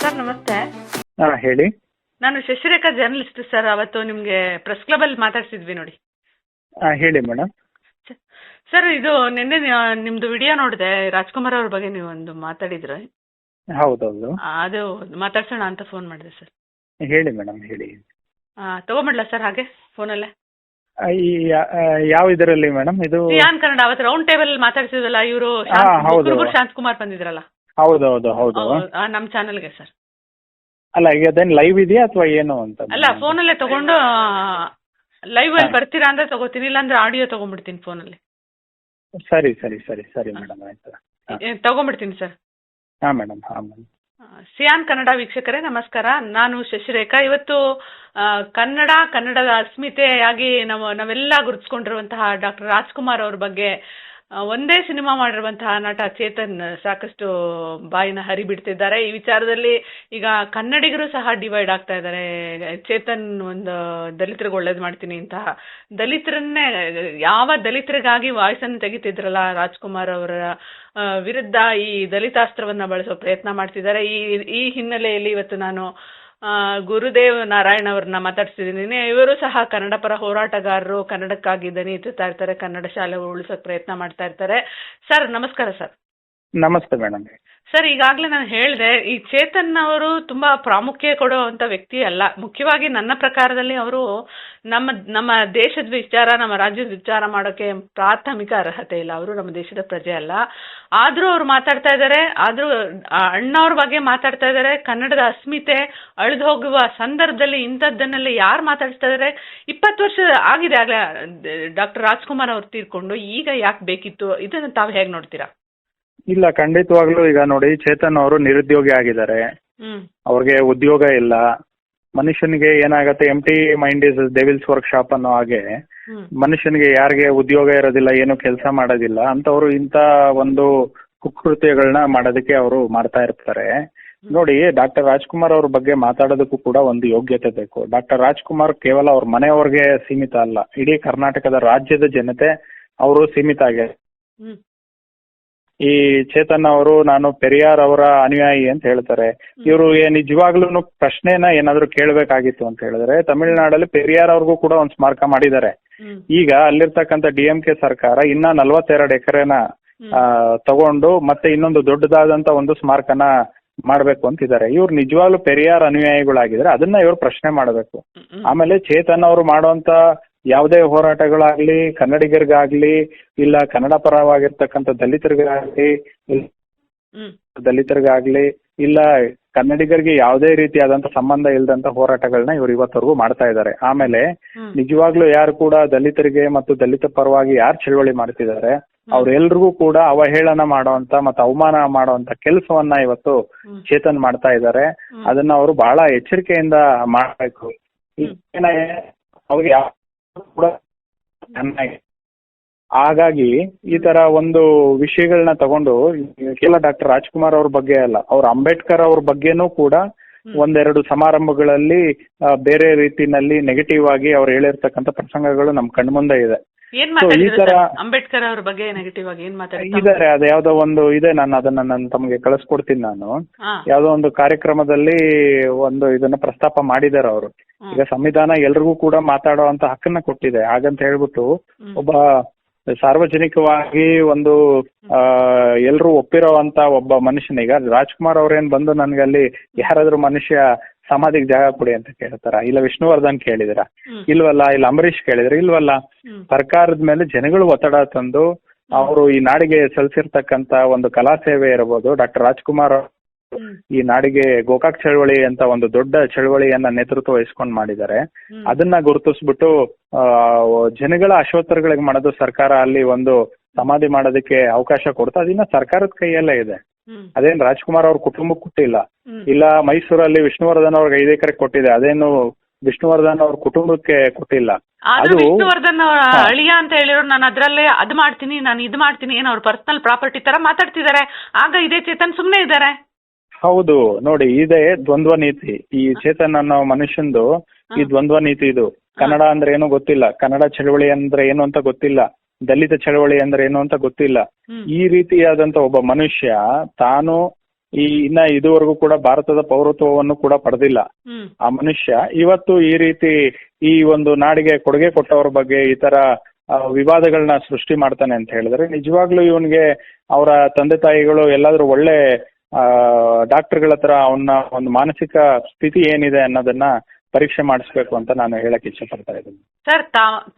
Sir ನಮಸ್ತೆ. ಹೇಳಿ. ನಾನು ಶಶಿರೇಖಾ ಜರ್ನಲಿಸ್ಟ್ ಸರ್. ಅವತ್ತು ನಿಮಗೆ ಪ್ರೆಸ್ ಕ್ಲಬ್ ಅಲ್ಲಿ ಮಾತಾಡ್ಸಿದ್ವಿ ನೋಡಿ. ಹೇಳಿ ಮೇಡಮ್. ಸರ್ ಇದು ನಿನ್ನೆ ನಿಮ್ದು ವಿಡಿಯೋ ನೋಡಿದೆ, ರಾಜ್ಕುಮಾರ್ ಅವ್ರ ಬಗ್ಗೆ ನೀವು ಒಂದು ಮಾತಾಡಿದ್ರೆ. ಹೌದೌದು. ಅದು ಮಾತಾಡ್ಸೋಣ ಅಂತ ಫೋನ್ ಮಾಡಿದೆ ಸರ್. ಹೇಳಿ ಮೇಡಮ್, ಹೇಳಿ. ತಗೊಂಬಿಡ್ಲಾ ಸರ್ ಹಾಗೆ ಫೋನಲ್ಲೇ? ಯಾವ ಇದರಲ್ಲಿ ಮೇಡಮ್ ಇದು? ಸಿಯಾನ್ ಕನ್ನಡ ಅವತ್ತು ರೌಂಡ್ ಟೇಬಲ್ ಮಾತಾಡ್ಸಿದ್ರಲ್ಲ, ಇವರು ಶಾಂತಕುಮಾರ್ ಬಂದಿದ್ರಲ್ಲ. ಹೌದೌದು ಹೌದು. ನಮ್ಮ ಚಾನಲ್ಗೆ ಸರ್. ಅಲ್ಲ, ಈಗ ಅದೇನು ಲೈವ್ ಇದೆಯಾ ಅಥವಾ ಏನು ಅಂತ? ಅಲ್ಲ, ಫೋನಲ್ಲೇ ತಗೊಂಡು ಲೈವ್ ಅಲ್ಲಿ ಬರ್ತೀರಾ ಅಂದ್ರೆ ತಗೋತೀನಿ, ಇಲ್ಲಾಂದ್ರೆ ಆಡಿಯೋ ತಗೊಂಡ್ಬಿಡ್ತೀನಿ ಫೋನಲ್ಲಿ. ಸರಿ ಸರಿ ಸರಿ ಸರಿ ಮೇಡಮ್, ಆಯ್ತು. ತಗೊಂಡ್ಬಿಡ್ತೀನಿ ಸರ್. ಹಾಂ ಮೇಡಮ್, ಹಾಂ ಮೇಡಮ್. ಸಿಯಾನ್ ಕನ್ನಡ ವೀಕ್ಷಕರೇ ನಮಸ್ಕಾರ. ನಾನು ಶಶಿರೇಖಾ. ಇವತ್ತು ಕನ್ನಡದ ಅಸ್ಮಿತೆಯಾಗಿ ನಾವೆಲ್ಲ ಗುರುತಿಸ್ಕೊಂಡಿರುವಂತಹ ಡಾಕ್ಟರ್ ರಾಜ್ಕುಮಾರ್ ಅವ್ರ ಬಗ್ಗೆ, ಒಂದೇ ಸಿನಿಮಾ ಮಾಡಿರುವಂತಹ ನಟ ಚೇತನ್ ಸಾಕಷ್ಟು ಬಾಯಿನ ಹರಿಬಿಡ್ತಿದ್ದಾರೆ. ಈ ವಿಚಾರದಲ್ಲಿ ಈಗ ಕನ್ನಡಿಗರು ಸಹ ಡಿವೈಡ್ ಆಗ್ತಾ ಇದ್ದಾರೆ. ಚೇತನ್ ಒಂದು ದಲಿತರಿಗೆ ಒಳ್ಳೇದು ಮಾಡ್ತೀನಿ ಅಂತ ದಲಿತರನ್ನೇ, ಯಾವ ದಲಿತರಿಗಾಗಿ ವಾಯ್ಸನ್ನು ತೆಗಿತಿದ್ರಲ್ಲ ರಾಜ್ಕುಮಾರ್ ಅವರ ವಿರುದ್ಧ ಈ ದಲಿತಾಸ್ತ್ರವನ್ನ ಬಳಸೋ ಪ್ರಯತ್ನ ಮಾಡ್ತಿದ್ದಾರೆ. ಈ ಹಿನ್ನೆಲೆಯಲ್ಲಿ ಇವತ್ತು ನಾನು ಗುರುದೇವ್ ನಾರಾಯಣ್ ಅವ್ರನ್ನ ಮಾತಾಡ್ಸಿದ್ದೀನಿ. ಇವರು ಸಹ ಕನ್ನಡ ಪರ ಹೋರಾಟಗಾರರು, ಕನ್ನಡಕ್ಕಾಗಿ ದನಿ ಎತ್ತುತ್ತಾ ಇರ್ತಾರೆ, ಕನ್ನಡ ಶಾಲೆ ಉಳಿಸೋಕೆ ಪ್ರಯತ್ನ ಮಾಡ್ತಾ ಇರ್ತಾರೆ. ಸರ್ ನಮಸ್ಕಾರ ಸರ್. ನಮಸ್ತೆ ಮೇಡಮ್. ಸರ್, ಈಗಾಗಲೇ ನಾನು ಹೇಳಿದೆ, ಈ ಚೇತನ್ ಅವರು ತುಂಬಾ ಪ್ರಾಮುಖ್ಯ ಕೊಡುವಂತ ವ್ಯಕ್ತಿ ಅಲ್ಲ. ಮುಖ್ಯವಾಗಿ ನನ್ನ ಪ್ರಕಾರದಲ್ಲಿ ಅವರು ನಮ್ಮ ದೇಶದ ವಿಚಾರ, ನಮ್ಮ ರಾಜ್ಯದ ವಿಚಾರ ಮಾಡೋಕೆ ಪ್ರಾಥಮಿಕ ಅರ್ಹತೆ ಇಲ್ಲ. ಅವರು ನಮ್ಮ ದೇಶದ ಪ್ರಜೆ ಅಲ್ಲ. ಆದ್ರೂ ಅವ್ರು ಮಾತಾಡ್ತಾ ಇದ್ದಾರೆ, ಆದ್ರೂ ಅಣ್ಣವ್ರ ಬಗ್ಗೆ ಮಾತಾಡ್ತಾ ಇದ್ದಾರೆ. ಕನ್ನಡದ ಅಸ್ಮಿತೆ ಅಳಿದು ಹೋಗುವ ಸಂದರ್ಭದಲ್ಲಿ ಇಂಥದ್ದನ್ನೆಲ್ಲ ಯಾರು ಮಾತಾಡ್ತಾ ಇದ್ದಾರೆ? 20 ವರ್ಷ ಆಗಿದೆ ಆಗ್ಲೇ ಡಾಕ್ಟರ್ ರಾಜ್ಕುಮಾರ್ ಅವ್ರು ತೀರ್ಕೊಂಡು. ಈಗ ಯಾಕೆ ಬೇಕಿತ್ತು? ಇದನ್ನು ತಾವು ಹೇಗೆ ನೋಡ್ತೀರಾ? ಇಲ್ಲ, ಖಂಡಿತವಾಗ್ಲೂ. ಈಗ ನೋಡಿ, ಚೇತನ್ ಅವರು ನಿರುದ್ಯೋಗಿ ಆಗಿದ್ದಾರೆ. ಅವ್ರಿಗೆ ಉದ್ಯೋಗ ಇಲ್ಲ. ಮನುಷ್ಯನಿಗೆ ಏನಾಗತ್ತೆ, empty mind is devil's workshop ಅನ್ನೋ ಹಾಗೆ ಮನುಷ್ಯನಿಗೆ ಯಾರಿಗೆ ಉದ್ಯೋಗ ಇರೋದಿಲ್ಲ, ಏನು ಕೆಲಸ ಮಾಡೋದಿಲ್ಲ ಅಂತವ್ರು ಇಂಥ ಒಂದು ಕುಕೃತ್ಯಗಳನ್ನ ಮಾಡೋದಕ್ಕೆ ಅವರು ಮಾಡ್ತಾ ಇರ್ತಾರೆ. ನೋಡಿ, ಡಾಕ್ಟರ್ ರಾಜ್ಕುಮಾರ್ ಅವ್ರ ಬಗ್ಗೆ ಮಾತಾಡೋದಕ್ಕೂ ಕೂಡ ಒಂದು ಯೋಗ್ಯತೆ ಬೇಕು. ಡಾಕ್ಟರ್ ರಾಜ್ಕುಮಾರ್ ಕೇವಲ ಅವ್ರ ಮನೆಯವ್ರಿಗೆ ಸೀಮಿತ ಅಲ್ಲ, ಇಡೀ ಕರ್ನಾಟಕದ ರಾಜ್ಯದ ಜನತೆ ಅವರು ಸೀಮಿತ ಆಗ್ಯಾರ. ಈ ಚೇತನ್ ಅವರು ನಾನು ಪೆರಿಯಾರ್ ಅವರ ಅನುಯಾಯಿ ಅಂತ ಹೇಳ್ತಾರೆ. ಇವರು ನಿಜವಾಗ್ಲೂ ಪ್ರಶ್ನೆನ ಏನಾದ್ರು ಕೇಳಬೇಕಾಗಿತ್ತು ಅಂತ ಹೇಳಿದ್ರೆ, ತಮಿಳುನಾಡಲ್ಲಿ ಪೆರಿಯಾರ್ ಅವ್ರಿಗೂ ಕೂಡ ಒಂದು ಸ್ಮಾರಕ ಮಾಡಿದ್ದಾರೆ. ಈಗ ಅಲ್ಲಿರ್ತಕ್ಕಂಥ DMK ಸರ್ಕಾರ ಇನ್ನ 42 ಎಕರೆನ ತಗೊಂಡು ಮತ್ತೆ ಇನ್ನೊಂದು ದೊಡ್ಡದಾದಂತ ಒಂದು ಸ್ಮಾರಕನ ಮಾಡ್ಬೇಕು ಅಂತಿದ್ದಾರೆ. ಇವ್ರು ನಿಜವಾಗ್ಲೂ ಪೆರಿಯಾರ್ ಅನುಯಾಯಿಗಳಾಗಿದ್ರೆ ಅದನ್ನ ಇವ್ರು ಪ್ರಶ್ನೆ ಮಾಡಬೇಕು. ಆಮೇಲೆ ಚೇತನ್ ಅವರು ಮಾಡುವಂತ ಯಾವುದೇ ಹೋರಾಟಗಳಾಗ್ಲಿ, ಕನ್ನಡಿಗರಿಗಾಗ್ಲಿ, ಇಲ್ಲ ಕನ್ನಡ ಪರವಾಗಿರ್ತಕ್ಕಂಥ ದಲಿತರಿಗಾಗ್ಲಿ, ಇಲ್ಲ ಕನ್ನಡಿಗರಿಗೆ ಯಾವುದೇ ರೀತಿಯಾದಂತ ಸಂಬಂಧ ಇಲ್ಲದಂತ ಹೋರಾಟಗಳನ್ನ ಇವ್ರು ಇವತ್ತವರೆಗೂ ಮಾಡ್ತಾ ಇದ್ದಾರೆ. ಆಮೇಲೆ ನಿಜವಾಗ್ಲೂ ಯಾರು ಕೂಡ ದಲಿತರಿಗೆ ಮತ್ತು ದಲಿತ ಪರವಾಗಿ ಯಾರು ಚಳವಳಿ ಮಾಡ್ತಿದ್ದಾರೆ ಅವ್ರೆಲ್ರಿಗೂ ಕೂಡ ಅವಹೇಳನ ಮಾಡುವಂತ ಮತ್ತು ಅವಮಾನ ಮಾಡುವಂತ ಕೆಲಸವನ್ನ ಇವತ್ತು ಚೇತನ್ ಮಾಡ್ತಾ ಇದ್ದಾರೆ. ಅದನ್ನ ಅವರು ಬಹಳ ಎಚ್ಚರಿಕೆಯಿಂದ ಮಾಡಬೇಕು. ಅವ್ರಿಗೆ ಕೂಡ ಚೆನ್ನಾಗಿ. ಹಾಗಾಗಿ ಈ ತರ ಒಂದು ವಿಷಯಗಳನ್ನ ತಗೊಂಡು ಕೇವಲ ಡಾಕ್ಟರ್ ರಾಜ್ಕುಮಾರ್ ಅವ್ರ ಬಗ್ಗೆ ಅಲ್ಲ, ಅವ್ರ ಅಂಬೇಡ್ಕರ್ ಅವ್ರ ಬಗ್ಗೆನೂ ಕೂಡ ಒಂದೆರಡು ಸಮಾರಂಭಗಳಲ್ಲಿ ಬೇರೆ ರೀತಿನಲ್ಲಿ ನೆಗೆಟಿವ್ ಆಗಿ ಅವ್ರು ಹೇಳಿರ್ತಕ್ಕಂಥ ಪ್ರಸಂಗಗಳು ನಮ್ ಕಣ್ಮುಂದೆ ಇದೆ. ಈ ತರ ಅಂಬೇಡ್ಕರ್ ಅವ್ರ ಬಗ್ಗೆ ನೆಗೆಟಿವ್ ಆಗಿ ಏನ್ ಇದಾರೆ. ಅದು ಯಾವ್ದೋ ಒಂದು ಇದೆ, ನಾನು ಅದನ್ನ ತಮಗೆ ಕಳಿಸ್ಕೊಡ್ತೀನಿ. ನಾನು ಯಾವ್ದೋ ಒಂದು ಕಾರ್ಯಕ್ರಮದಲ್ಲಿ ಒಂದು ಇದನ್ನ ಪ್ರಸ್ತಾಪ ಮಾಡಿದಾರೆ ಅವರು. ಈಗ ಸಂವಿಧಾನ ಎಲ್ರಿಗೂ ಕೂಡ ಮಾತಾಡೋ ಅಂತ ಹಕ್ಕನ್ನ ಕೊಟ್ಟಿದೆ. ಹಾಗಂತ ಹೇಳ್ಬಿಟ್ಟು ಒಬ್ಬ ಸಾರ್ವಜನಿಕವಾಗಿ ಒಂದು ಎಲ್ರು ಒಪ್ಪಿರೋವಂತ ಒಬ್ಬ ಮನುಷ್ಯನೀಗ ರಾಜ್ಕುಮಾರ್ ಅವ್ರೇನ್ ಬಂದು ನನ್ಗಲ್ಲಿ ಯಾರಾದ್ರೂ ಮನುಷ್ಯ ಸಮಾಧಿಗೆ ಜಾಗ ಕೊಡಿ ಅಂತ ಕೇಳ್ತಾರ? ಇಲ್ಲ ವಿಷ್ಣುವರ್ಧನ್ ಕೇಳಿದಿರ? ಇಲ್ವಲ್ಲ. ಇಲ್ಲ ಅಂಬರೀಷ್ ಕೇಳಿದ್ರ? ಇಲ್ವಲ್ಲ. ಸರ್ಕಾರದ ಮೇಲೆ ಜನಗಳು ಒತ್ತಡ ತಂದು ಅವರು ಈ ನಾಡಿಗೆ ಸಲ್ಲಿಸಿರ್ತಕ್ಕಂತ ಒಂದು ಕಲಾ ಸೇವೆ ಇರಬಹುದು, ಡಾಕ್ಟರ್ ರಾಜ್ಕುಮಾರ್ ಈ ನಾಡಿಗೆ ಗೋಕಾಕ್ ಚಳವಳಿ ಅಂತ ಒಂದು ದೊಡ್ಡ ಚಳವಳಿಯನ್ನ ನೇತೃತ್ವ ವಹಿಸ್ಕೊಂಡು ಮಾಡಿದ್ದಾರೆ. ಅದನ್ನ ಗುರುತಿಸ್ಬಿಟ್ಟು ಜನಗಳ ಆಶೋತ್ತರಗಳಿಗೆ ಮಾಡೋದು ಸರ್ಕಾರ ಅಲ್ಲಿ ಒಂದು ಸಮಾಧಿ ಮಾಡೋದಕ್ಕೆ ಅವಕಾಶ ಕೊಡ್ತಾ ಅದಿನ್ನ ಸರ್ಕಾರದ ಕೈಯಲ್ಲೇ ಇದೆ. ಅದೇನು ರಾಜ್ಕುಮಾರ್ ಅವ್ರ ಕುಟುಂಬಕ್ಕೆ ಕೊಟ್ಟಿಲ್ಲ. ಇಲ್ಲ ಮೈಸೂರಲ್ಲಿ ವಿಷ್ಣುವರ್ಧನ್ ಅವ್ರಿಗೆ 5 ಎಕರೆ ಕೊಟ್ಟಿದೆ, ಅದೇನು ವಿಷ್ಣುವರ್ಧನ್ ಅವ್ರ ಕುಟುಂಬಕ್ಕೆ ಕೊಟ್ಟಿಲ್ಲ. ಅದು ವಿಷ್ಣುವರ್ಧನ್ ಅಳಿಯ ಅಂತ ಹೇಳಿರೋ ನಾನು ಅದ್ರಲ್ಲೇ ಅದು ಮಾಡ್ತೀನಿ ನಾನು ಇದು ಮಾಡ್ತೀನಿ ಏನೋ ಅವ್ರ ಪರ್ಸನಲ್ ಪ್ರಾಪರ್ಟಿ ತರ ಮಾತಾಡ್ತಿದ್ದಾರೆ. ಆಗ ಇದೇ ಚೇತನ್ ಸುಮ್ನೆ ಇದ್ದಾರೆ. ಹೌದು ನೋಡಿ, ಇದೇ ದ್ವಂದ್ವ ನೀತಿ. ಈ ಚೇತನ್ ಅನ್ನೋ ಮನುಷ್ಯಂದು ಈ ದ್ವಂದ್ವ ನೀತಿ ಇದು. ಕನ್ನಡ ಅಂದ್ರೆ ಏನು ಗೊತ್ತಿಲ್ಲ, ಕನ್ನಡ ಚಳವಳಿ ಅಂದ್ರೆ ಏನು ಅಂತ ಗೊತ್ತಿಲ್ಲ, ದಲಿತ ಚಳವಳಿ ಅಂದ್ರೆ ಏನು ಅಂತ ಗೊತ್ತಿಲ್ಲ. ಈ ರೀತಿಯಾದಂತ ಒಬ್ಬ ಮನುಷ್ಯ ತಾನು ಇನ್ನ ಇದುವರೆಗೂ ಕೂಡ ಭಾರತದ ಪೌರತ್ವವನ್ನು ಕೂಡ ಪಡೆದಿಲ್ಲ. ಆ ಮನುಷ್ಯ ಇವತ್ತು ಈ ರೀತಿ ಈ ಒಂದು ನಾಡಿಗೆ ಕೊಡುಗೆ ಕೊಟ್ಟವ್ರ ಬಗ್ಗೆ ಈ ತರ ವಿವಾದಗಳನ್ನ ಸೃಷ್ಟಿ ಮಾಡ್ತಾನೆ ಅಂತ ಹೇಳಿದ್ರೆ ನಿಜವಾಗ್ಲೂ ಇವನ್ಗೆ ಅವರ ತಂದೆ ತಾಯಿಗಳು ಎಲ್ಲಾದ್ರೂ ಒಳ್ಳೆ ಡಾಕ್ಟರ್ಗಳ ಹತ್ರ ಅವನ ಒಂದು ಮಾನಸಿಕ ಸ್ಥಿತಿ ಏನಿದೆ ಅನ್ನೋದನ್ನ ಪರೀಕ್ಷೆ ಮಾಡಿಸ್ಬೇಕು ಅಂತ ನಾನು ಹೇಳಕ್ ಇಚ್ಛೆ ಪಡ್ತಾ ಇದ್ದೀನಿ. ಸರ್,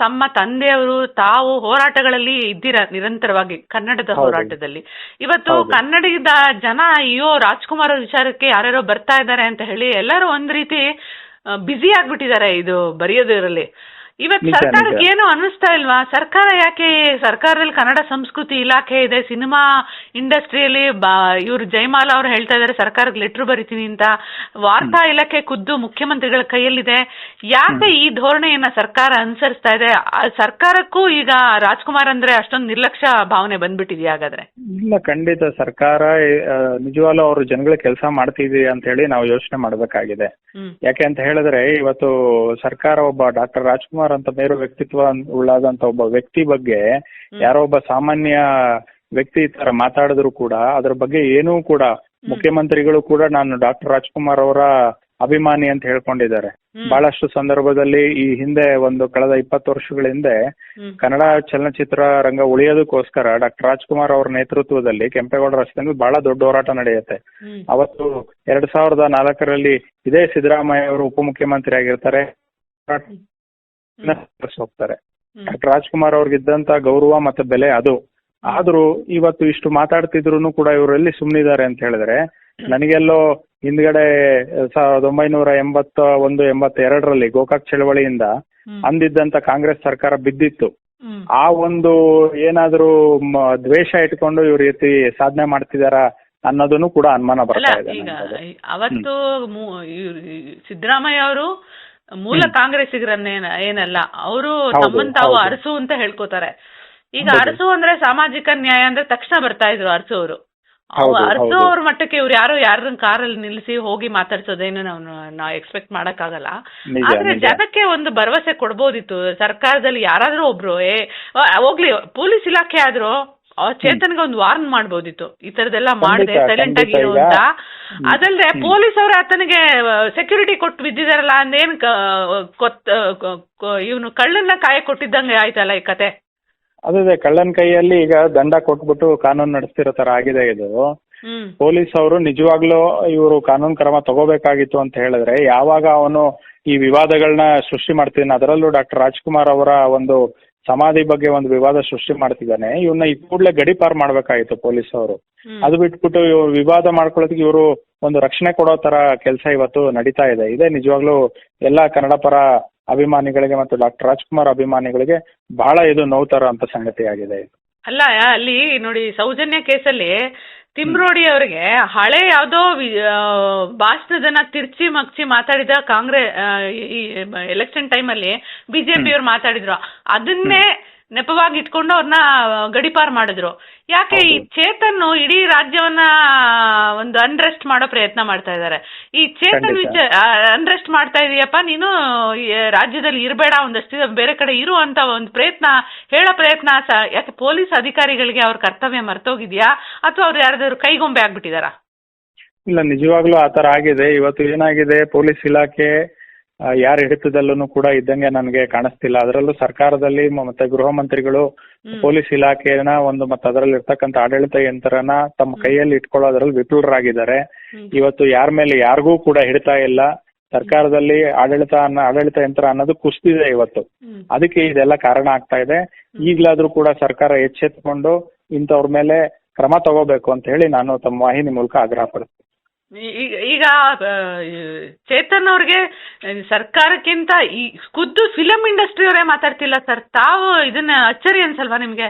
ತಮ್ಮ ತಂದೆಯವರು ತಾವು ಹೋರಾಟಗಳಲ್ಲಿ ಇದ್ದೀರಾ ನಿರಂತರವಾಗಿ, ಕನ್ನಡದ ಹೋರಾಟದಲ್ಲಿ. ಇವತ್ತು ಕನ್ನಡದ ಜನ ಅಯ್ಯೋ ರಾಜ್ಕುಮಾರ್ ಅವ್ರ ವಿಚಾರಕ್ಕೆ ಯಾರ್ಯಾರೋ ಬರ್ತಾ ಇದ್ದಾರೆ ಅಂತ ಹೇಳಿ ಎಲ್ಲರೂ ಒಂದ್ ರೀತಿ ಬ್ಯುಸಿ ಆಗ್ಬಿಟ್ಟಿದ್ದಾರೆ ಇದು ಬರೆಯೋದಿರಲಿ. ಇವತ್ತು ಸರ್ಕಾರಕ್ಕೆ ಏನು ಅನಿಸ್ತಾ ಇಲ್ವಾ? ಸರ್ಕಾರ ಯಾಕೆ, ಸರ್ಕಾರದಲ್ಲಿ ಕನ್ನಡ ಸಂಸ್ಕೃತಿ ಇಲಾಖೆ ಇದೆ, ಸಿನಿಮಾ ಇಂಡಸ್ಟ್ರಿಯಲ್ಲಿ ಇವ್ರು ಜಯಮಾಲಾ ಅವ್ರು ಹೇಳ್ತಾ ಇದಾರೆ ಸರ್ಕಾರಕ್ಕೆ ಲೆಟರ್ ಬರಿತೀನಿ ಅಂತ, ವಾರ್ತಾ ಇಲಾಖೆ ಖುದ್ದು ಮುಖ್ಯಮಂತ್ರಿಗಳ ಕೈಯಲ್ಲಿದೆ. ಯಾಕೆ ಈ ಧೋರಣೆಯನ್ನ ಸರ್ಕಾರ ಅನುಸರಿಸ್ತಾ ಇದೆ? ಸರ್ಕಾರಕ್ಕೂ ಈಗ ರಾಜ್ಕುಮಾರ್ ಅಂದ್ರೆ ಅಷ್ಟೊಂದು ನಿರ್ಲಕ್ಷ್ಯ ಭಾವನೆ ಬಂದ್ಬಿಟ್ಟಿದೆಯಾ ಹಾಗಾದ್ರೆ? ಇಲ್ಲ, ಖಂಡಿತ ಸರ್ಕಾರ ನಿಜವಾಗ್ಲೂ ಅವರು ಜನಗಳ ಕೆಲಸ ಮಾಡ್ತಿದೆ ಅಂತ ಹೇಳಿ ನಾವು ಯೋಚನೆ ಮಾಡಬೇಕಾಗಿದೆ. ಯಾಕೆ ಅಂತ ಹೇಳಿದ್ರೆ ಇವತ್ತು ಸರ್ಕಾರ ಒಬ್ಬ ಡಾಕ್ಟರ್ ರಾಜ್ಕುಮಾರ್ ಅಂತ ಮೇರು ವ್ಯಕ್ತಿತ್ವ ಉಳ್ಳಾದಂತ ಒಬ್ಬ ವ್ಯಕ್ತಿ ಬಗ್ಗೆ ಯಾರೋ ಒಬ್ಬ ಸಾಮಾನ್ಯ ವ್ಯಕ್ತಿ ಈ ತರ ಮಾತಾಡಿದ್ರು ಕೂಡ ಅದ್ರ ಬಗ್ಗೆ ಏನೂ ಕೂಡ ಮುಖ್ಯಮಂತ್ರಿಗಳು ಕೂಡ ನಾನು ಡಾಕ್ಟರ್ ರಾಜ್ಕುಮಾರ್ ಅವರ ಅಭಿಮಾನಿ ಅಂತ ಹೇಳ್ಕೊಂಡಿದ್ದಾರೆ. ಬಹಳಷ್ಟು ಸಂದರ್ಭದಲ್ಲಿ ಈ ಹಿಂದೆ ಕಳೆದ 20 ವರ್ಷಗಳ ಹಿಂದೆ ಕನ್ನಡ ಚಲನಚಿತ್ರ ರಂಗ ಉಳಿಯೋದಕ್ಕೋಸ್ಕರ ಡಾಕ್ಟರ್ ರಾಜ್ಕುಮಾರ್ ಅವರ ನೇತೃತ್ವದಲ್ಲಿ ಕೆಂಪೇಗೌಡ ರಸ್ತೆಯಲ್ಲಿ ಬಹಳ ದೊಡ್ಡ ಹೋರಾಟ ನಡೆಯುತ್ತೆ. ಅವತ್ತು 2004ರಲ್ಲಿ ಇದೇ ಸಿದ್ದರಾಮಯ್ಯ ಅವರು ಉಪಮುಖ್ಯಮಂತ್ರಿ ಆಗಿರ್ತಾರೆ, ಹೋಗ್ತಾರೆ. ಡಾಕ್ಟರ್ ರಾಜ್ಕುಮಾರ್ ಅವ್ರಿಗಿದ್ದಂತ ಗೌರವ ಮತ್ತೆ ಬೆಲೆ ಅದು. ಆದ್ರೂ ಇವತ್ತು ಇಷ್ಟು ಮಾತಾಡ್ತಿದ್ರು ಕೂಡ ಇವರೆಲ್ಲಿ ಸುಮ್ನಿದ್ದಾರೆ ಅಂತ ಹೇಳಿದ್ರೆ ನನಗೆಲ್ಲೋ ಹಿಂದ್ಗಡೆ 1981-82ರಲ್ಲಿ ಗೋಕಾಕ್ ಚಳವಳಿಯಿಂದ ಅಂದಿದ್ದಂತ ಕಾಂಗ್ರೆಸ್ ಸರ್ಕಾರ ಬಿದ್ದಿತ್ತು. ಆ ಒಂದು ಏನಾದ್ರೂ ದ್ವೇಷ ಇಟ್ಕೊಂಡು ಇವ್ರ ರೀತಿ ಸಾಧನೆ ಮಾಡ್ತಿದಾರ ಅನ್ನೋದನ್ನು ಕೂಡ ಅನುಮಾನ ಬರ್ತಾ ಇದೆ. ಅವತ್ತು ಸಿದ್ದರಾಮಯ್ಯ ಅವರು ಮೂಲ ಕಾಂಗ್ರೆಸ್ಸಿಗರನ್ನ ಏನಲ್ಲ, ಅವರು ತಮ್ಮನ್ ತಾವು ಅರಸು ಅಂತ ಹೇಳ್ಕೋತಾರೆ. ಈಗ ಅರಸು ಅಂದ್ರೆ ಸಾಮಾಜಿಕ ನ್ಯಾಯ ಅಂದ್ರೆ ತಕ್ಷಣ ಬರ್ತಾ ಇದ್ರು ಅರಸು ಅವರು. ಅರಸು ಅವ್ರ ಮಟ್ಟಕ್ಕೆ ಇವ್ರು ಯಾರನ್ನ ಕಾರಲ್ಲಿ ನಿಲ್ಲಿಸಿ ಹೋಗಿ ಮಾತಾಡ್ಸೋದೇನು ನಾವು ಎಕ್ಸ್ಪೆಕ್ಟ್ ಮಾಡಕ್ ಆಗಲ್ಲ. ಆದ್ರೆ ಜನಕ್ಕೆ ಒಂದು ಭರವಸೆ ಕೊಡ್ಬೋದಿತ್ತು. ಸರ್ಕಾರದಲ್ಲಿ ಯಾರಾದ್ರೂ ಒಬ್ರು ಹೋಗ್ಲಿ, ಪೊಲೀಸ್ ಇಲಾಖೆ ಆದ್ರೂ ಚೇತನ್ಗೆ ಒಂದು ವಾರ್ನ್ ಮಾಡ್ಬೋದಿತ್ತು, ಈ ತರದೆಲ್ಲ ಮಾಡಿದೆ ಸೈಲೆಂಟ್ ಆಗಿ ಇರು ಅಂತ. ಅದಲ್ದೆ ಪೊಲೀಸ್ ಅವ್ರ ಆತನಿಗೆ ಸೆಕ್ಯೂರಿಟಿ ಕೊಟ್ಟು ಬಿದ್ದಿದಾರಲ್ಲ ಅಂದೇನ್ ಇವನು ಕಳ್ಳನ್ನ ಕಾಯ ಕೊಟ್ಟಿದ್ದಂಗೆ ಆಯ್ತಲ್ಲ ಈ ಕತೆ. ಅದೇ ಕಳ್ಳನ ಕೈಯಲ್ಲಿ ಈಗ ದಂಡ ಕೊಟ್ಬಿಟ್ಟು ಕಾನೂನು ನಡೆಸ್ತಿರೋ ತರ ಆಗಿದೆ ಇದು. ಪೊಲೀಸ್ ಅವರು ನಿಜವಾಗ್ಲೂ ಇವರು ಕಾನೂನು ಕ್ರಮ ತಗೋಬೇಕಾಗಿತ್ತು ಅಂತ ಹೇಳಿದ್ರೆ ಯಾವಾಗ ಅವನು ಈ ವಿವಾದಗಳನ್ನ ಸೃಷ್ಟಿ ಮಾಡ್ತಿದ್ದಾನೆ, ಅದರಲ್ಲೂ ಡಾಕ್ಟರ್ ರಾಜ್ಕುಮಾರ್ ಅವರ ಒಂದು ಸಮಾಧಿ ಬಗ್ಗೆ ಒಂದು ವಿವಾದ ಸೃಷ್ಟಿ ಮಾಡ್ತಿದ್ದಾನೆ, ಇವನ್ನ ಈ ಕೂಡಲೇ ಗಡಿಪಾರು ಮಾಡ್ಬೇಕಾಗಿತ್ತು ಪೊಲೀಸ್ ಅವರು. ಅದು ಬಿಟ್ಬಿಟ್ಟು ವಿವಾದ ಮಾಡ್ಕೊಳ್ಳೋದಕ್ಕೆ ಇವರು ಒಂದು ರಕ್ಷಣೆ ಕೊಡೋ ತರ ಕೆಲಸ ಇವತ್ತು ನಡೀತಾ ಇದೆ. ಇದೇ ನಿಜವಾಗ್ಲೂ ಎಲ್ಲಾ ಕನ್ನಡ ಪರ ಅಭಿಮಾನಿಗಳಿಗೆ ಮತ್ತು ಡಾಕ್ಟರ್ ರಾಜ್ಕುಮಾರ್ ಅಭಿಮಾನಿಗಳಿಗೆ ಬಹಳ ಇದು ನೋವುತರ ಅಂತ ಸಂಗತಿ ಆಗಿದೆ. ಅಲ್ಲ, ಅಲ್ಲಿ ನೋಡಿ ಸೌಜನ್ಯ ಕೇಸಲ್ಲಿ ತಿಮ್ರೋಡಿ ಅವರಿಗೆ ಹಳೆ ಯಾವ್ದೋ ಭಾಷಣದನ್ನ ತಿರ್ಚಿ ಮಗ್ಚಿ ಮಾತಾಡಿದ ಕಾಂಗ್ರೆಸ್ ಈ ಎಲೆಕ್ಷನ್ ಟೈಮಲ್ಲಿ ಬಿಜೆಪಿ ಅವ್ರು ಮಾತಾಡಿದ್ರು, ಅದನ್ನೇ ನೆಪವಾಗಿ ಇಟ್ಕೊಂಡು ಅವ್ರನ್ನ ಗಡಿಪಾರ್ ಮಾಡಿದ್ರು. ಯಾಕೆ ಈ ಚೇತನ್ ಇಡೀ ರಾಜ್ಯವನ್ನ ಒಂದು ಅನ್ರೆಸ್ಟ್ ಮಾಡೋ ಪ್ರಯತ್ನ ಮಾಡ್ತಾ ಇದ್ದಾರೆ. ಈ ಚೇತನ್ ಅನ್ರೆಸ್ಟ್ ಮಾಡ್ತಾ ಇದೀಯಪ್ಪ ನೀನು, ರಾಜ್ಯದಲ್ಲಿ ಇರಬೇಡ, ಒಂದಷ್ಟು ಬೇರೆ ಕಡೆ ಇರು ಅಂತ ಒಂದು ಹೇಳೋ ಪ್ರಯತ್ನ ಯಾಕೆ ಪೊಲೀಸ್ ಅಧಿಕಾರಿಗಳಿಗೆ ಅವ್ರ ಕರ್ತವ್ಯ ಮರ್ತೋಗಿದ್ಯಾ ಅಥವಾ ಅವ್ರು ಯಾರಾದ್ರೂ ಕೈಗೊಂಬೆ ಆಗ್ಬಿಟ್ಟಿದಾರ? ಇಲ್ಲ, ನಿಜವಾಗ್ಲೂ ಆತರ ಆಗಿದೆ. ಇವತ್ತು ಏನಾಗಿದೆ, ಪೊಲೀಸ್ ಇಲಾಖೆ ಯಾರ ಹಿಡಿತದಲ್ಲೂ ಕೂಡ ಇದ್ದಂಗೆ ನನಗೆ ಕಾಣಿಸ್ತಿಲ್ಲ. ಅದರಲ್ಲೂ ಸರ್ಕಾರದಲ್ಲಿ ಮತ್ತೆ ಗೃಹ ಮಂತ್ರಿಗಳು ಪೊಲೀಸ್ ಇಲಾಖೆನ ಮತ್ತೆ ಅದರಲ್ಲಿ ಇರ್ತಕ್ಕಂಥ ಆಡಳಿತ ಯಂತ್ರನ ತಮ್ಮ ಕೈಯಲ್ಲಿ ಇಟ್ಕೊಳ್ಳೋದ್ರಲ್ಲಿ ವಿಫಲರಾಗಿದ್ದಾರೆ. ಇವತ್ತು ಯಾರ ಮೇಲೆ ಯಾರಿಗೂ ಕೂಡ ಹಿಡಿತಾ ಇಲ್ಲ. ಸರ್ಕಾರದಲ್ಲಿ ಆಡಳಿತ ಯಂತ್ರ ಅನ್ನೋದು ಕುಸಿದಿದೆ ಇವತ್ತು. ಅದಕ್ಕೆ ಇದೆಲ್ಲ ಕಾರಣ ಆಗ್ತಾ ಇದೆ. ಈಗ್ಲಾದ್ರೂ ಕೂಡ ಸರ್ಕಾರ ಎಚ್ಚೆತ್ಕೊಂಡು ಇಂಥವ್ರ ಮೇಲೆ ಕ್ರಮ ತಗೋಬೇಕು ಅಂತ ಹೇಳಿ ನಾನು ತಮ್ಮ ವಾಹಿನಿ ಮೂಲಕ ಆಗ್ರಹ ಪಡ್ತೀನಿ. ಈಗ ಚೇತನ್ ಅವ್ರಿಗೆ ಸರ್ಕಾರಕ್ಕಿಂತ ಈ ಖುದ್ದು ಫಿಲಂ ಇಂಡಸ್ಟ್ರಿ ಅವರೇ ಮಾತಾಡ್ತಿಲ್ಲ ಸರ್. ತಾವು ಇದನ್ನ ಅಚ್ಚರಿ ಅನ್ಸಲ್ವಾ ನಿಮ್ಗೆ?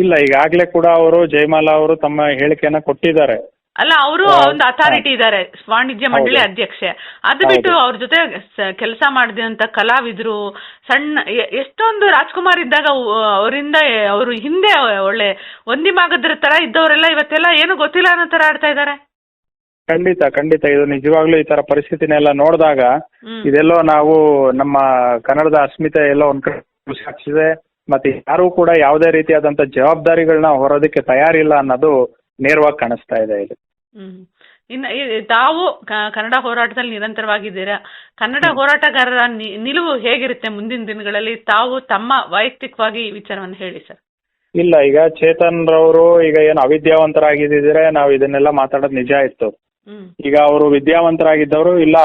ಇಲ್ಲ, ಈಗಾಗಲೇ ಕೂಡ ಅವರು ಜಯಮಾಲಾ ಅವರು ತಮ್ಮ ಹೇಳಿಕೆಯನ್ನ ಕೊಟ್ಟಿದ್ದಾರೆ. ಅಲ್ಲ, ಅವರು ಒಂದು ಅಥಾರಿಟಿ ಇದ್ದಾರೆ, ವಾಣಿಜ್ಯ ಮಂಡಳಿ ಅಧ್ಯಕ್ಷೆ. ಅದು ಬಿಟ್ಟು ಅವ್ರ ಜೊತೆ ಕೆಲಸ ಮಾಡಿದಂತ ಕಲಾವಿದರು, ಸಣ್ಣ ಎಷ್ಟೊಂದು ರಾಜ್ಕುಮಾರ್ ಇದ್ದಾಗ ಅವರಿಂದ ಅವರು ಹಿಂದೆ ಒಳ್ಳೆ ಒಂದಿಮಾಗದ್ರ ತರ ಇದ್ದವರೆಲ್ಲ ಇವತ್ತೆಲ್ಲ ಏನು ಗೊತ್ತಿಲ್ಲ ಅನ್ನೋ ತರ ಆಡ್ತಾ ಇದ್ದಾರೆ. ಖಂಡಿತ ಖಂಡಿತ, ಇದು ನಿಜವಾಗ್ಲೂ ಈ ತರ ಪರಿಸ್ಥಿತಿನೆಲ್ಲ ನೋಡಿದಾಗ ಇದೆಲ್ಲೋ ನಾವು ನಮ್ಮ ಕನ್ನಡದ ಅಸ್ಮಿತೆ ಎಲ್ಲೋ ಒಂದ್ ಕಡೆ ಸಾಕ್ಷಿದೆ. ಮತ್ತೆ ಯಾರು ಕೂಡ ಯಾವುದೇ ರೀತಿಯಾದಂತ ಜವಾಬ್ದಾರಿಗಳನ್ನ ಹೊರೋದಕ್ಕೆ ತಯಾರಿಲ್ಲ ಅನ್ನೋದು ನೇರವಾಗಿ ಕಾಣಿಸ್ತಾ ಇದೆ ಇಲ್ಲಿ. ಇನ್ನು ತಾವು ಕನ್ನಡ ಹೋರಾಟದಲ್ಲಿ ನಿರಂತರವಾಗಿದ್ದೀರಾ. ಕನ್ನಡ ಹೋರಾಟಗಾರರ ನಿಲುವು ಹೇಗಿರುತ್ತೆ ಮುಂದಿನ ದಿನಗಳಲ್ಲಿ? ತಾವು ತಮ್ಮ ವೈಯಕ್ತಿಕವಾಗಿ ಈ ವಿಚಾರವನ್ನು ಹೇಳಿ ಸರ್. ಇಲ್ಲ, ಈಗ ಚೇತನ್ ರವರು ಈಗ ಏನು ಅವಿದ್ಯಾವಂತರಾಗಿದ್ದಿದ್ರೆ ನಾವು ಇದನ್ನೆಲ್ಲ ಮಾತಾಡೋದು ನಿಜ ಇತ್ತು. ಈಗ ಅವರು ವಿದ್ಯಾವಂತರಾಗಿದ್ದವರು ಇಲ್ಲ,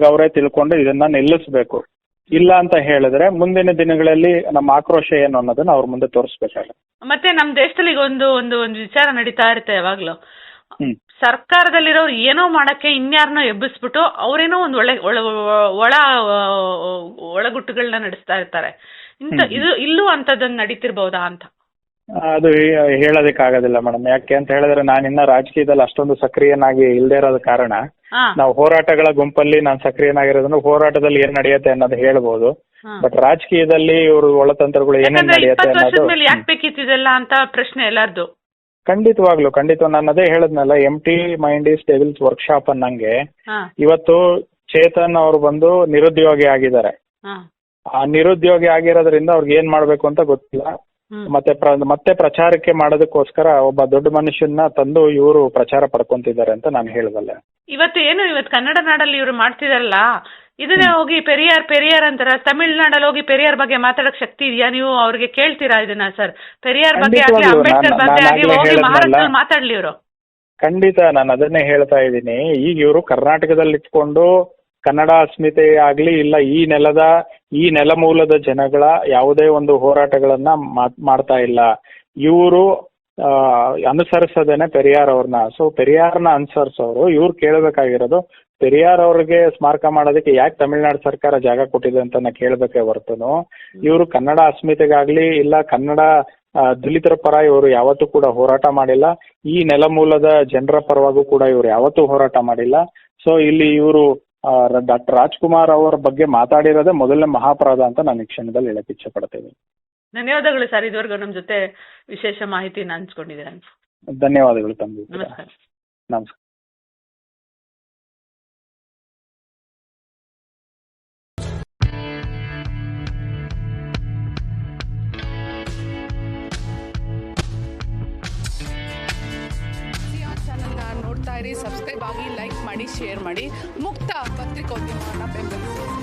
ಅವರೇ ತಿಳ್ಕೊಂಡು ಇದನ್ನ ನಿಲ್ಲಿಸಬೇಕು. ಇಲ್ಲ ಅಂತ ಹೇಳಿದ್ರೆ ಮುಂದಿನ ದಿನಗಳಲ್ಲಿ ನಮ್ಮ ಆಕ್ರೋಶ ಏನು ಅನ್ನೋದನ್ನ ಅವ್ರ ಮುಂದೆ ತೋರಿಸ್ಬೇಕಾಗುತ್ತೆ. ಮತ್ತೆ ನಮ್ಮ ದೇಶದಲ್ಲಿ ಈಗ ಒಂದು ವಿಚಾರ ನಡೀತಾ ಇರುತ್ತೆ ಯಾವಾಗ್ಲೂ. ಸರ್ಕಾರದಲ್ಲಿರೋರು ಏನೋ ಮಾಡಕ್ಕೆ ಇನ್ಯಾರನ್ನೋ ಎಬ್ಬಿಸ್ಬಿಟ್ಟು ಅವರೇನೋ ಒಂದು ಒಳಗುಟ್ಟುಗಳನ್ನ ನಡೆಸ್ತಾ ಇರ್ತಾರೆ. ಇದು ಇಲ್ಲೂ ಅಂತದನ್ನ ನಡೀತಿರ್ಬಹುದಾ ಅಂತ? ಅದು ಹೇಳೋದಕ್ಕಾಗೋದಿಲ್ಲ ಮೇಡಮ್. ಯಾಕೆ ಅಂತ ಹೇಳಿದ್ರೆ ನಾನಿನ್ನ ರಾಜಕೀಯದಲ್ಲಿ ಅಷ್ಟೊಂದು ಸಕ್ರಿಯನಾಗಿ ಇಲ್ಲದೆ ಇರೋದ ಕಾರಣ ನಾವು ಹೋರಾಟಗಳ ಗುಂಪಲ್ಲಿ ನಾನು ಸಕ್ರಿಯನಾಗಿರೋದ್ರಿಂದ ಹೋರಾಟದಲ್ಲಿ ಏನ್ ನಡೆಯುತ್ತೆ ಅನ್ನೋದು ಹೇಳ್ಬೋದು. ಬಟ್ ರಾಜಕೀಯದಲ್ಲಿ ಇವರು ಒಳತಂತ್ರಗಳು ಏನೇನ್ ನಡೆಯುತ್ತೆ ಅನ್ನೋದು ಯಾಕೆ ಬೇಕಿತ್ತಿದೆಲ್ಲ ಅಂತ ಪ್ರಶ್ನೆ ಎಲ್ಲಾರ್ದು. ಖಂಡಿತವಾಗ್ಲು ನಾನು ಅದೇ ಹೇಳದ್ನಲ್ಲ, ಎಂಟಿ ಮೈಂಡ್ ಈಸ್ ಡೆವಿಲ್ಸ್ ವರ್ಕ್ಶಾಪ್ ಅನ್ನಂಗೆ ಇವತ್ತು ಚೇತನ್ ಅವರು ಬಂದು ನಿರುದ್ಯೋಗಿ ಆಗಿದ್ದಾರೆ. ಆ ನಿರುದ್ಯೋಗಿ ಆಗಿರೋದ್ರಿಂದ ಅವ್ರಿಗೆ ಏನ್ ಮಾಡ್ಬೇಕು ಅಂತ ಗೊತ್ತಿಲ್ಲ. ಮತ್ತೆ ಪ್ರಚಾರಕ್ಕೆ ಮಾಡೋದಕ್ಕೋಸ್ಕರ ಒಬ್ಬ ದೊಡ್ಡ ಮನುಷ್ಯನ ತಂದು ಇವರು ಪ್ರಚಾರ ಪಡ್ಕೊಂತಿದ್ದಾರೆ ಅಂತ ನಾನು ಹೇಳಬಲ್ಲೆ. ಇವತ್ತು ಕನ್ನಡ ನಾಡಲ್ಲಿ ಇವರು ಮಾಡ್ತಿದಾರಲ್ಲ, ಇದನ್ನೇ ಹೋಗಿ ಪೆರಿಯಾರ್ ಅಂತಾರ. ತಮಿಳ್ನಾಡಲ್ಲಿ ಹೋಗಿ ಪೆರಿಯಾರ್ ಬಗ್ಗೆ ಮಾತಾಡಕ್ ಶಕ್ತಿ ಇದೆಯಾ? ನೀವು ಅವ್ರಿಗೆ ಕೇಳ್ತೀರಾ ಇದನ್ನ? ಸರ್, ಪೆರಿಯಾರ್ ಬಗ್ಗೆ ಆಗ್ಲಿ, ಅಂಬೇಡ್ಕರ್ ಬಗ್ಗೆ ಆಗ್ಲಿ ಹೋಗಿ ಮಹಾರಾಷ್ಟ್ರದಲ್ಲಿ ಮಾತಾಡ್ಲಿ ಇವರು. ಖಂಡಿತ, ನಾನು ಅದನ್ನೇ ಹೇಳ್ತಾ ಇದ್ದೀನಿ. ಈಗ ಇವರು ಕರ್ನಾಟಕದಲ್ಲಿ ಇಟ್ಕೊಂಡು ಕನ್ನಡ ಅಸ್ಮಿತೆ ಆಗ್ಲಿ ಇಲ್ಲ ಈ ನೆಲಮೂಲದ ಜನಗಳ ಯಾವುದೇ ಒಂದು ಹೋರಾಟಗಳನ್ನ ಮಾಡ್ತಾ ಇಲ್ಲ. ಇವರು ಅನುಸರಿಸದೇನೆ ಪೆರಿಯಾರ್ ಅವ್ರನ್ನ. ಸೊ ಪೆರಿಯಾರ್ನ ಅನುಸರಿಸೋರು ಇವ್ರು ಕೇಳಬೇಕಾಗಿರೋದು, ಪೆರಿಯಾರ್ ಅವ್ರಿಗೆ ಸ್ಮಾರಕ ಮಾಡೋದಕ್ಕೆ ಯಾಕೆ ತಮಿಳ್ನಾಡು ಸರ್ಕಾರ ಜಾಗ ಕೊಟ್ಟಿದೆ ಅಂತ ಕೇಳಬೇಕೇ ಹೊರತುನು ಇವರು ಕನ್ನಡ ಅಸ್ಮಿತೆಗಾಗ್ಲಿ ಇಲ್ಲ ಕನ್ನಡ ದಲಿತರ ಪರ ಇವರು ಯಾವತ್ತೂ ಕೂಡ ಹೋರಾಟ ಮಾಡಿಲ್ಲ. ಈ ನೆಲಮೂಲದ ಜನರ ಪರವಾಗೂ ಕೂಡ ಇವರು ಯಾವತ್ತೂ ಹೋರಾಟ ಮಾಡಿಲ್ಲ. ಸೊ ಇಲ್ಲಿ ಇವರು ಡಾಕ್ಟರ್ ರಾಜ್ಕುಮಾರ್ ಅವರ ಬಗ್ಗೆ ಮಾತಾಡಿರೋದೇ ಮೊದಲನೇ ಮಹಾಪರಾಧ ಅಂತ ನಾನು ಈ ಕ್ಷಣದಲ್ಲಿ ಹೇಳಕ್ ಇಚ್ಛೆ ಪಡ್ತೇನೆ. ಧನ್ಯವಾದಗಳು ಸರ್, ಇದುವರೆಗೂ ನಮ್ಮ ಜೊತೆ ವಿಶೇಷ ಮಾಹಿತಿಯನ್ನು ಹಂಚ್ಕೊಂಡಿದ್ದೀರಾ. ಧನ್ಯವಾದಗಳು ತಮಗೆ. ನಮಸ್ಕಾರ. ನಮಸ್ಕಾರ. ನೋಡ್ತಾ ಇರಿ, ಸಬ್ಸ್ಕ್ರೈಬ್ ಆಗಿ, ಲೈಕ್ ಮಾಡಿ, ಶೇರ್ ಮಾಡಿ. ಮುಕ್ತ ಪತ್ರಿಕೋದ್ಯಮವನ್ನು ಬೆಂಬಲಿಸಿ.